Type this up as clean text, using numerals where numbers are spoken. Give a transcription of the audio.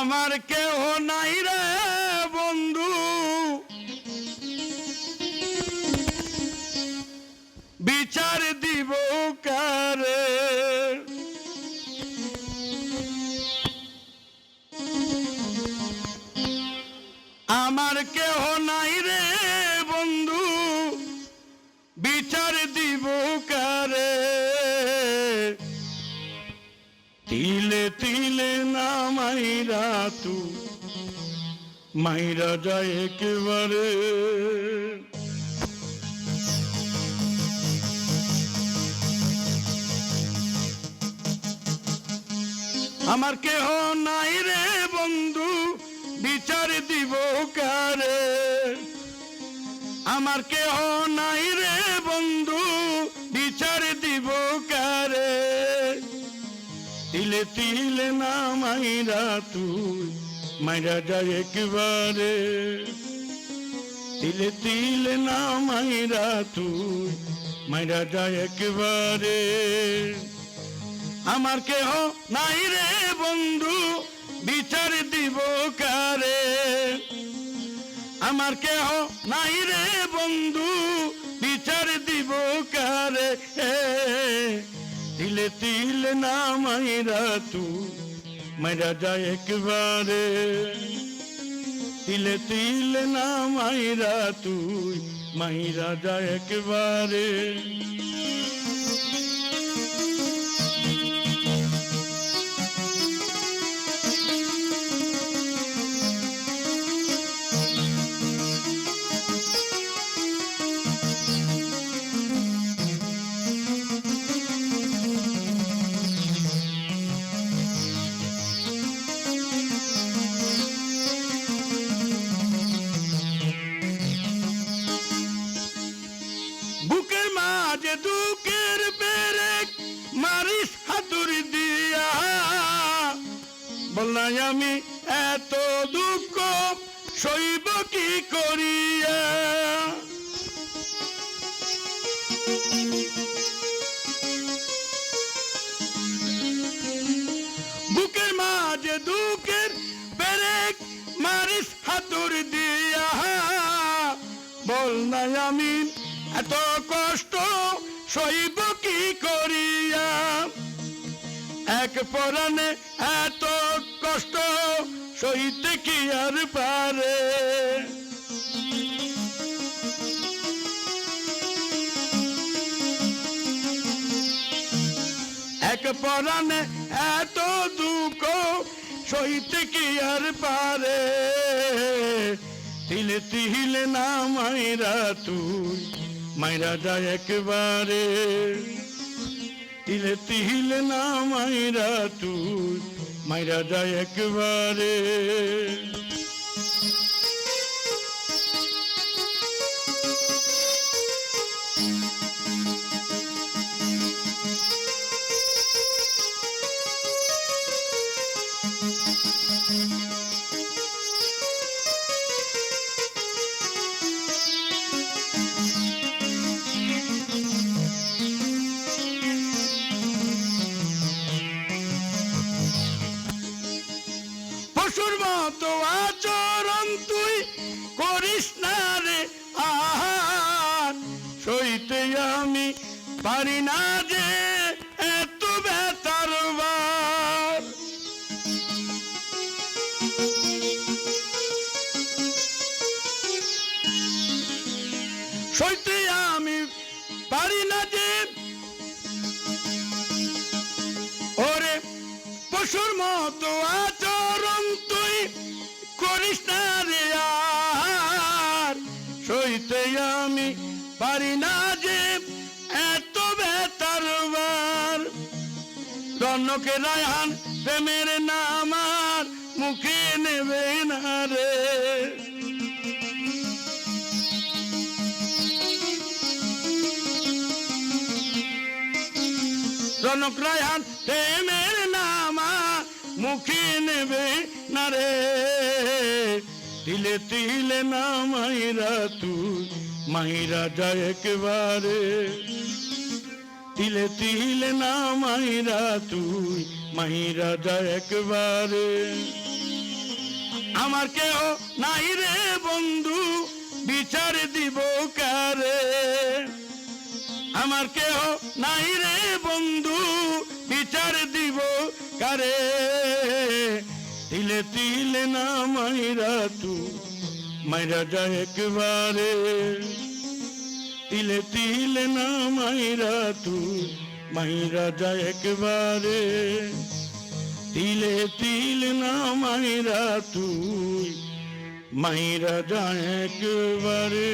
আমার কেহ নাই রে বন্ধু, বিচার দিব কারে। আমার কেহ নাই রে বন্ধু, বিচার দিব কারে। তিলে তিলে না মাইরা তু মাইরা যায় একেবারে। আমার কেহ নাই রে বন্ধু, বিচার দিব কারে। আমার কেহ নাই রে বন্ধু, বিচার দিব কারে। তিলে তিলে না মাইরা তুই মাইরা যায় একবারে। তিলে তিলে না মাইরা তুই মাইরা যায় একবারে। আমার কেহ নাই রে বন্ধু, বিচার দিব কারে। আমার কেহ নাই রে বন্ধু, বিচার দিব কারে। তিলে তিলে না মাইরা তুই মাইরা যায় একবারে। তিলে তিলে না মাইরা তুই মাইরা যায় একবারে। বুকের মাঝে দুঃখের পেরেক মারিস হাতুড়ি দিয়া। বললাই আমি এত দুঃখ সইব কি করিয়া। বুকের মাঝে দুঃখের পেরেক মারিস হাতুড়ি দিয়া। বললাই আমি এত কষ্ট সইব কি করিয়া। এক পরাণে এত কষ্ট সইতে কি আর পারে। এক পরাণে এত দুঃখ সইতে কি আর পারে। তিলে তিলে না মাইরা তুই মাইরা যায় একবারে। তিলে তিলে না মাইরা তুই মাইরা যায় একবারে। পশুর মতো আচরণ তুই করিস না রে আহার। সইতে আমি পারি না যে এত ব্যথার ভার। সইতে আমি পারি না যে ওরে পশুর মতো আচরণ তুই করিস না রে আর। সইতে আমি পারি না যে এত ব্যথার ভার। রনকে রায়হান প্রেমের নাম আর মুখে নেবে না রে। রনক রায়হান প্রেমের নাম মুখে নেবে না রে। তিলে তিলে না মাইরা তুই মাইরা যায় একবারে। তিলে তিলে না মাইরা তুই মাইরা যায় একবারে। আমার কেহ নাই রে বন্ধু বিচার দিব কারে আমার কেহ নাই রে বন্ধু বিচার দিব কারে তিলে তিলে না মাইরা তু মাইরা যায় একবারে তিলে তিলে না মাইরা তু মাইরা যায় একবারে তিলে তিলে না মাইরা তুই মাইরা যায় একবারে